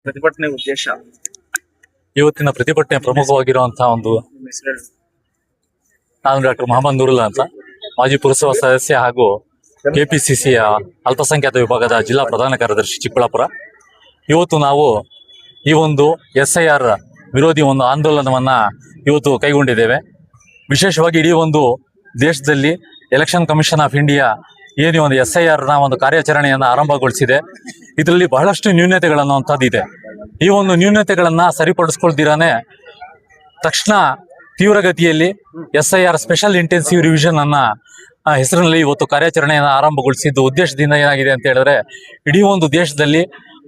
ಪ್ರತಿಭಟನೆ ಉದ್ದೇಶ ಇವತ್ತಿನ ಪ್ರತಿಭಟನೆ ಪ್ರಮುಖವಾಗಿರುವಂತಹ ನಾನು ಡಾಕ್ಟರ್ ಮೊಹಮ್ಮದ್ ನೂರುಲ್ಲಾ ಅಂತ ಮಾಜಿ ಪುರಸಭಾ ಸದಸ್ಯ ಹಾಗೂ ಕೆಪಿಸಿಸಿಯ ಅಲ್ಪಸಂಖ್ಯಾತ ವಿಭಾಗದ ಜಿಲ್ಲಾ ಪ್ರಧಾನ ಕಾರ್ಯದರ್ಶಿ ಚಿಕ್ಕಬಳ್ಳಾಪುರ. ಇವತ್ತು ನಾವು ಈ ಒಂದು SIR ವಿರೋಧಿ ಒಂದು ಆಂದೋಲನವನ್ನ ಇವತ್ತು ಕೈಗೊಂಡಿದ್ದೇವೆ. ವಿಶೇಷವಾಗಿ ಇಡೀ ಒಂದು ದೇಶದಲ್ಲಿ ಎಲೆಕ್ಷನ್ ಕಮಿಷನ್ ಆಫ್ ಇಂಡಿಯಾ ಏನು ಒಂದು SIR ನ ಒಂದು ಕಾರ್ಯಾಚರಣೆಯನ್ನು ಆರಂಭಗೊಳಿಸಿದೆ. ಇದರಲ್ಲಿ ಬಹಳಷ್ಟು ನ್ಯೂನತೆಗಳನ್ನುವಂಥದ್ದು ಇದೆ. ಈ ಒಂದು ನ್ಯೂನತೆಗಳನ್ನ ಸರಿಪಡಿಸ್ಕೊಳ್ದಿರಾನೆ ತಕ್ಷಣ ತೀವ್ರಗತಿಯಲ್ಲಿ SIR ಸ್ಪೆಷಲ್ ಇಂಟೆನ್ಸಿವ್ ರಿವಿಷನ್ ಅನ್ನ ಹೆಸರಿನಲ್ಲಿ ಇವತ್ತು ಕಾರ್ಯಾಚರಣೆಯನ್ನು ಆರಂಭಗೊಳಿಸಿದ್ದು ಉದ್ದೇಶದಿಂದ ಏನಾಗಿದೆ ಅಂತ ಹೇಳಿದ್ರೆ, ಇಡೀ ಒಂದು ದೇಶದಲ್ಲಿ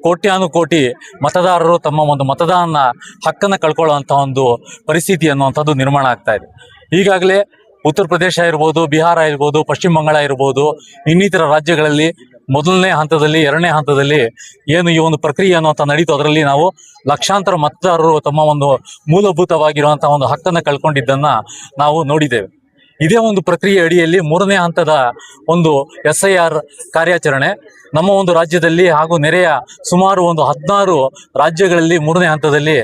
ಕೋಟ್ಯಾನುಕೋಟಿ ಮತದಾರರು ತಮ್ಮ ಒಂದು ಮತದಾನ ಹಕ್ಕನ್ನು ಕಳ್ಕೊಳ್ಳುವಂಥ ಒಂದು ಪರಿಸ್ಥಿತಿ ಅನ್ನುವಂಥದ್ದು ನಿರ್ಮಾಣ ಆಗ್ತಾ ಇದೆ. ಈಗಾಗಲೇ ಉತ್ತರ ಪ್ರದೇಶ ಇರ್ಬೋದು, ಬಿಹಾರ ಇರ್ಬೋದು, ಪಶ್ಚಿಮ ಬಂಗಾಳ ಇರ್ಬೋದು, ಇನ್ನಿತರ ರಾಜ್ಯಗಳಲ್ಲಿ ಮೊದಲನೇ ಹಂತದಲ್ಲಿ, ಎರಡನೇ ಹಂತದಲ್ಲಿ ಏನು ಈ ಒಂದು ಪ್ರಕ್ರಿಯೆ ಅನ್ನುವಂಥ ನಡೀತು. ಅದರಲ್ಲಿ ನಾವು ಲಕ್ಷಾಂತರ ಮತದಾರರು ತಮ್ಮ ಒಂದು ಮೂಲಭೂತವಾಗಿರುವಂತಹ ಒಂದು ಹಕ್ಕನ್ನು ಕಳ್ಕೊಂಡಿದ್ದನ್ನ ನಾವು ನೋಡಿದ್ದೇವೆ. ಇದೇ ಒಂದು ಪ್ರಕ್ರಿಯೆ ಅಡಿಯಲ್ಲಿ ಮೂರನೇ ಹಂತದ ಒಂದು SIR ಕಾರ್ಯಾಚರಣೆ ನಮ್ಮ ಒಂದು ರಾಜ್ಯದಲ್ಲಿ ಹಾಗೂ ನೆರೆಯ ಸುಮಾರು ಒಂದು 16 ರಾಜ್ಯಗಳಲ್ಲಿ ಮೂರನೇ ಹಂತದಲ್ಲಿ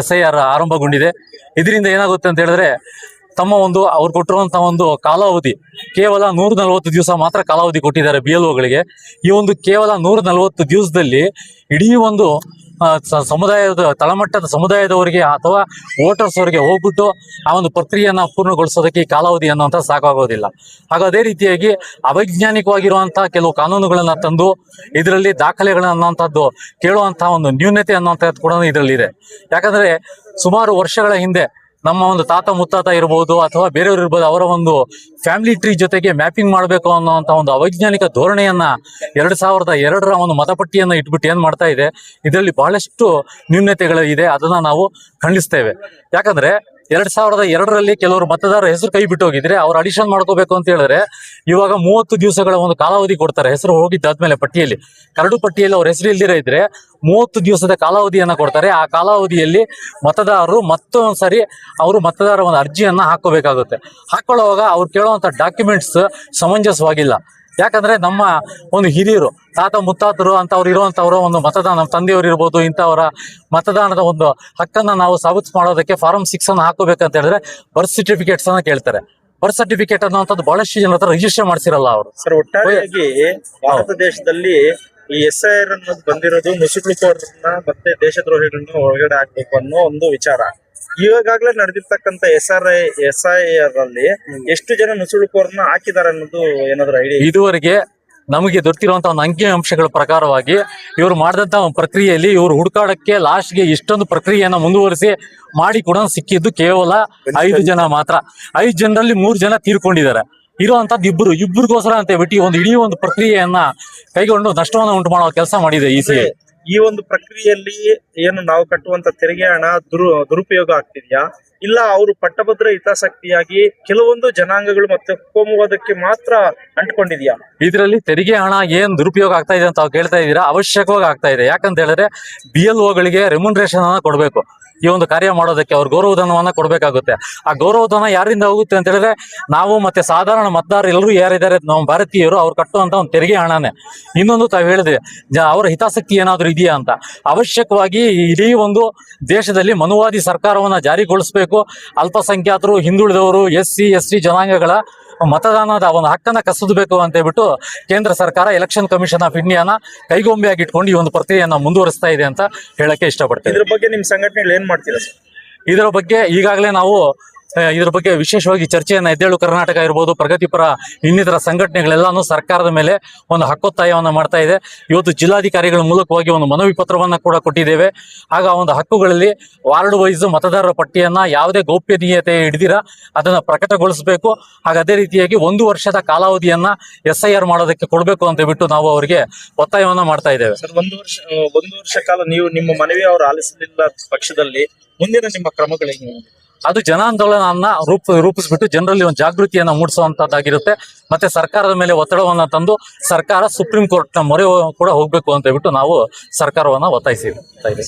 SIR ಆರಂಭಗೊಂಡಿದೆ. ಇದರಿಂದ ಏನಾಗುತ್ತೆ ಅಂತ ಹೇಳಿದ್ರೆ, ತಮ್ಮ ಒಂದು ಅವ್ರು ಕೊಟ್ಟಿರುವಂತಹ ಒಂದು ಕಾಲಾವಧಿ ಕೇವಲ 140 ದಿವಸ ಮಾತ್ರ ಕಾಲಾವಧಿ ಕೊಟ್ಟಿದ್ದಾರೆ BLOಗಳಿಗೆ. ಈ ಒಂದು ಕೇವಲ 140 ದಿವಸದಲ್ಲಿ ಇಡೀ ಒಂದು ಸಮುದಾಯದ ತಳಮಟ್ಟದ ಸಮುದಾಯದವರಿಗೆ ಅಥವಾ ವೋಟರ್ಸ್ ಅವರಿಗೆ ಹೋಗ್ಬಿಟ್ಟು ಆ ಒಂದು ಪ್ರಕ್ರಿಯೆಯನ್ನು ಪೂರ್ಣಗೊಳಿಸೋದಕ್ಕೆ ಈ ಕಾಲಾವಧಿ ಅನ್ನುವಂಥ ಸಾಕಾಗೋದಿಲ್ಲ. ಹಾಗೂ ಅದೇ ರೀತಿಯಾಗಿ ಅವೈಜ್ಞಾನಿಕವಾಗಿರುವಂತಹ ಕೆಲವು ಕಾನೂನುಗಳನ್ನ ತಂದು ಇದರಲ್ಲಿ ದಾಖಲೆಗಳನ್ನ ಅನ್ನುವಂಥದ್ದು ಕೇಳುವಂತಹ ಒಂದು ನ್ಯೂನತೆ ಅನ್ನುವಂಥದ್ದು ಕೂಡ ಇದರಲ್ಲಿದೆ. ಯಾಕಂದ್ರೆ ಸುಮಾರು ವರ್ಷಗಳ ಹಿಂದೆ ನಮ್ಮ ಒಂದು ತಾತ ಮುತ್ತಾತ ಇರ್ಬೋದು ಅಥವಾ ಬೇರೆಯವರು ಇರ್ಬೋದು, ಅವರ ಒಂದು ಫ್ಯಾಮಿಲಿ ಟ್ರೀ ಜೊತೆಗೆ ಮ್ಯಾಪಿಂಗ್ ಮಾಡಬೇಕು ಅನ್ನೋಂಥ ಒಂದು ಅವೈಜ್ಞಾನಿಕ ಧೋರಣೆಯನ್ನ 2002ರ ಒಂದು ಮತಪಟ್ಟಿಯನ್ನು ಇಟ್ಬಿಟ್ಟು ಏನ್ ಮಾಡ್ತಾ ಇದೆ, ಇದರಲ್ಲಿ ಬಹಳಷ್ಟು ನ್ಯೂನತೆಗಳು ಇದೆ. ಅದನ್ನ ನಾವು ಖಂಡಿಸ್ತೇವೆ. ಯಾಕಂದ್ರೆ 2002ರಲ್ಲಿ ಕೆಲವರು ಮತದಾರರ ಹೆಸರು ಕೈ ಬಿಟ್ಟು ಹೋಗಿದ್ರೆ ಅವ್ರು ಅಡಿಷನ್ ಮಾಡ್ಕೋಬೇಕು ಅಂತ ಹೇಳಿದ್ರೆ ಇವಾಗ 30 ದಿವಸಗಳ ಒಂದು ಕಾಲಾವಧಿ ಕೊಡ್ತಾರೆ. ಹೆಸರು ಹೋಗಿದ್ದಾದ್ಮೇಲೆ ಪಟ್ಟಿಯಲ್ಲಿ, ಕರಡು ಪಟ್ಟಿಯಲ್ಲಿ ಅವ್ರ ಹೆಸರು ಇಲ್ದಿರ ಇದ್ರೆ 30 ದಿವಸದ ಕಾಲಾವಧಿಯನ್ನ ಕೊಡ್ತಾರೆ. ಆ ಕಾಲಾವಧಿಯಲ್ಲಿ ಮತದಾರರು ಮತ್ತೊಂದ್ಸರಿ ಅವರು ಮತದಾರರ ಒಂದು ಅರ್ಜಿಯನ್ನ ಹಾಕೋಬೇಕಾಗುತ್ತೆ. ಹಾಕೊಳ್ಳುವಾಗ ಅವ್ರು ಕೇಳುವಂತ ಡಾಕ್ಯುಮೆಂಟ್ಸ್ ಸಮಂಜಸವಾಗಿಲ್ಲ. ಯಾಕಂದ್ರೆ ನಮ್ಮ ಒಂದು ಹಿರಿಯರು, ತಾತ ಮುತ್ತಾತರು ಅಂತವ್ರು ಇರುವಂತವ್ರ ಒಂದು ಮತದಾನ, ನಮ್ಮ ತಂದೆಯವರು ಇರ್ಬೋದು, ಇಂಥವರ ಮತದಾನದ ಒಂದು ಹಕ್ಕನ್ನ ನಾವು ಸಾಬೀತು ಮಾಡೋದಕ್ಕೆ ಫಾರಂ 6 ಅನ್ನು ಹಾಕೋಬೇಕಂತ ಹೇಳಿದ್ರೆ ಬರ್ತ್ ಸರ್ಟಿಫಿಕೇಟ್ಸ್ ಅನ್ನ ಕೇಳ್ತಾರೆ. ಬರ್ತ್ ಸರ್ಟಿಫಿಕೇಟ್ ಅನ್ನುವಂಥದ್ದು ಬಹಳಷ್ಟು ಜನ ಹತ್ರ ರಿಜಿಸ್ಟರ್ ಮಾಡಿಸಿರಲ್ಲ ಅವರು. ಸರ್, ಒಟ್ಟಾರೆಯಾಗಿ ಭಾರತ ದೇಶದಲ್ಲಿ ಈ SIR ಅನ್ನೋದು ಬಂದಿರೋದು ನುಸುಳುಕೋರನ್ನ ಮತ್ತೆ ದೇಶದ್ರೋಹಿಗಳನ್ನ ಹೊರಗಡೆ ಹಾಕ್ಬೇಕು ಅನ್ನೋ ಒಂದು ವಿಚಾರ. ಈಗಾಗಲೇ ನಡೆದಿರ್ತಕ್ಕಂಥ SIR ಅಲ್ಲಿ ಎಷ್ಟು ಜನ ನುಸುಳುಕೋರನ್ನ ಹಾಕಿದ್ದಾರೆ ಅನ್ನೋದು ಏನಾದ್ರು ಐಡಿಯಾ? ಇದುವರೆಗೆ ನಮಗೆ ಗೊತ್ತಿರುವಂತಹ ಒಂದು ಅಂಕಿ ಅಂಶಗಳ ಪ್ರಕಾರವಾಗಿ ಇವರು ಮಾಡಿದಂತ ಒಂದು ಪ್ರಕ್ರಿಯೆಯಲ್ಲಿ ಇವರು ಹುಡುಕಾಡಕ್ಕೆ ಲಾಸ್ಟ್ಗೆ ಇಷ್ಟೊಂದು ಪ್ರಕ್ರಿಯೆಯನ್ನ ಮುಂದುವರಿಸಿ ಮಾಡಿ ಕೂಡ ಸಿಕ್ಕಿದ್ದು ಕೇವಲ 5 ಜನ ಮಾತ್ರ. 5 ಜನರಲ್ಲಿ 3 ಜನ ತೀರ್ಕೊಂಡಿದ್ದಾರೆ. ಇರುವಂತದ್ದು ಇಬ್ಬರಿಗೋಸ್ಕರ ಅಂತ ಬಿಟ್ಟು ಒಂದು ಇಡೀ ಒಂದು ಪ್ರಕ್ರಿಯೆಯನ್ನ ಕೈಗೊಂಡು ನಷ್ಟವನ್ನು ಉಂಟು ಮಾಡುವ ಕೆಲಸ ಮಾಡಿದೆ ECI. ಈ ಒಂದು ಪ್ರಕ್ರಿಯೆಯಲ್ಲಿ ಏನು ನಾವು ಕಟ್ಟುವಂತ ತೆರಿಗೆ ಹಣ ದುರುಪಯೋಗ ಆಗ್ತಿದ್ಯಾ, ಇಲ್ಲ ಅವರು ಪಟ್ಟಭದ್ರ ಹಿತಾಸಕ್ತಿಯಾಗಿ ಕೆಲವೊಂದು ಜನಾಂಗಗಳು ಮತ್ತೆ ಕೋಮುವಾದಕ್ಕೆ ಮಾತ್ರ ಅಂಟ್ಕೊಂಡಿದ್ಯಾ? ಇದರಲ್ಲಿ ತೆರಿಗೆ ಹಣ ಏನ್ ದುರುಪಯೋಗ ಆಗ್ತಾ ಇದೆ ಅಂತ ಕೇಳ್ತಾ ಇದ್ದೀರಾ? ಅವಶ್ಯಕವಾಗಿ ಆಗ್ತಾ ಇದೆ. ಯಾಕಂತ ಹೇಳಿದ್ರೆ BLOಗಳಿಗೆ ರೆಮ್ಯುನರೇಷನ್ ಅನ್ನ ಕೊಡ್ಬೇಕು. ಈ ಒಂದು ಕಾರ್ಯ ಮಾಡೋದಕ್ಕೆ ಅವ್ರ ಗೌರವಧನವನ್ನ ಕೊಡ್ಬೇಕಾಗುತ್ತೆ. ಆ ಗೌರವಧನ ಯಾರಿಂದ ಹೋಗುತ್ತೆ ಅಂತ ಹೇಳಿದ್ರೆ ನಾವು ಮತ್ತೆ ಸಾಧಾರಣ ಮತದಾರರು ಎಲ್ಲರೂ ಯಾರಿದ್ದಾರೆ ನಮ್ಮ ಭಾರತೀಯರು ಅವ್ರು ಕಟ್ಟುವಂತ ಒಂದು ತೆರಿಗೆ ಹಣನೇ. ಇನ್ನೊಂದು ತಾವು ಹೇಳಿದ್ರೆ ಅವರ ಹಿತಾಸಕ್ತಿ ಏನಾದ್ರು ಇದೆಯಾ ಅಂತ. ಅವಶ್ಯಕವಾಗಿ ಇಡೀ ಒಂದು ದೇಶದಲ್ಲಿ ಮನುವಾದಿ ಸರ್ಕಾರವನ್ನ ಜಾರಿಗೊಳಿಸಬೇಕು. ಅಲ್ಪಸಂಖ್ಯಾತರು, ಹಿಂದುಳಿದವರು, SC ST ಜನಾಂಗಗಳ ಮತದಾನದ ಒಂದು ಹಕ್ಕನ್ನ ಕಸಿದಬೇಕು ಅಂತ ಹೇಳ್ಬಿಟ್ಟು ಕೇಂದ್ರ ಸರ್ಕಾರ ಎಲೆಕ್ಷನ್ ಕಮಿಷನ್ ಆಫ್ ಇಂಡಿಯಾನ ಕೈಗೊಂಬೆಯಾಗಿ ಇಟ್ಕೊಂಡು ಈ ಒಂದು ಪ್ರಕ್ರಿಯೆಯನ್ನ ಮುಂದುವರಿಸ್ತಾ ಇದೆ ಅಂತ ಹೇಳಕ್ಕೆ ಇಷ್ಟಪಡ್ತೇವೆ. ಇದ್ರ ಬಗ್ಗೆ ನಿಮ್ ಸಂಘಟನೆಗಳು ಏನ್ ಮಾಡ್ತೀರಾ ಸರ್? ಇದರ ಬಗ್ಗೆ ಈಗಾಗಲೇ ನಾವು ಇದ್ರ ಬಗ್ಗೆ ವಿಶೇಷವಾಗಿ ಚರ್ಚೆಯನ್ನ ಎದ್ದೇಳು ಕರ್ನಾಟಕ ಇರ್ಬೋದು, ಪ್ರಗತಿಪರ ಇನ್ನಿತರ ಸಂಘಟನೆಗಳೆಲ್ಲಾನು ಸರ್ಕಾರದ ಮೇಲೆ ಒಂದು ಹಕ್ಕೊತ್ತಾಯವನ್ನ ಮಾಡ್ತಾ ಇದೆ. ಇವತ್ತು ಜಿಲ್ಲಾಧಿಕಾರಿಗಳ ಮೂಲಕವಾಗಿ ಒಂದು ಮನವಿ ಪತ್ರವನ್ನ ಕೂಡ ಕೊಟ್ಟಿದ್ದೇವೆ. ಆಗ ಒಂದು ಹಕ್ಕುಗಳಲ್ಲಿ ವಾರ್ಡ್ ವೈಸ್ ಮತದಾರರ ಪಟ್ಟಿಯನ್ನ ಯಾವುದೇ ಗೌಪ್ಯತೆ ಹಿಡಿದಿರ ಅದನ್ನ ಪ್ರಕಟಗೊಳಿಸಬೇಕು. ಹಾಗ ಅದೇ ರೀತಿಯಾಗಿ 1 ವರ್ಷದ ಕಾಲಾವಧಿಯನ್ನ SIR ಮಾಡೋದಕ್ಕೆ ಕೊಡಬೇಕು ಅಂತ ಬಿಟ್ಟು ನಾವು ಅವರಿಗೆ ಒತ್ತಾಯವನ್ನ ಮಾಡ್ತಾ ಇದ್ದೇವೆ. ಸರ್, ಒಂದು ವರ್ಷ ಕಾಲ ನೀವು ನಿಮ್ಮ ಮನವಿ ಅವರು ಆಲಿಸಲಿಲ್ಲ ಪಕ್ಷದಲ್ಲಿ ಮುಂದಿನ ನಿಮ್ಮ ಕ್ರಮಗಳೇನು? ಅದು ಜನಾಂದೋಲನ ರೂಪಿಸ್ಬಿಟ್ಟು ಜನರಲ್ಲಿ ಒಂದು ಜಾಗೃತಿಯನ್ನ ಮೂಡಿಸುವಂತದ್ದಾಗಿರುತ್ತೆ. ಮತ್ತೆ ಸರ್ಕಾರದ ಮೇಲೆ ಒತ್ತಡವನ್ನ ತಂದು ಸರ್ಕಾರ ಸುಪ್ರೀಂ ಕೋರ್ಟ್ ನ ಮೊರೆ ಕೂಡ ಹೋಗ್ಬೇಕು ಅಂತ ಹೇಳ್ಬಿಟ್ಟು ನಾವು ಸರ್ಕಾರವನ್ನ ಒತ್ತಾಯಿಸಿದ್ದೀವಿ.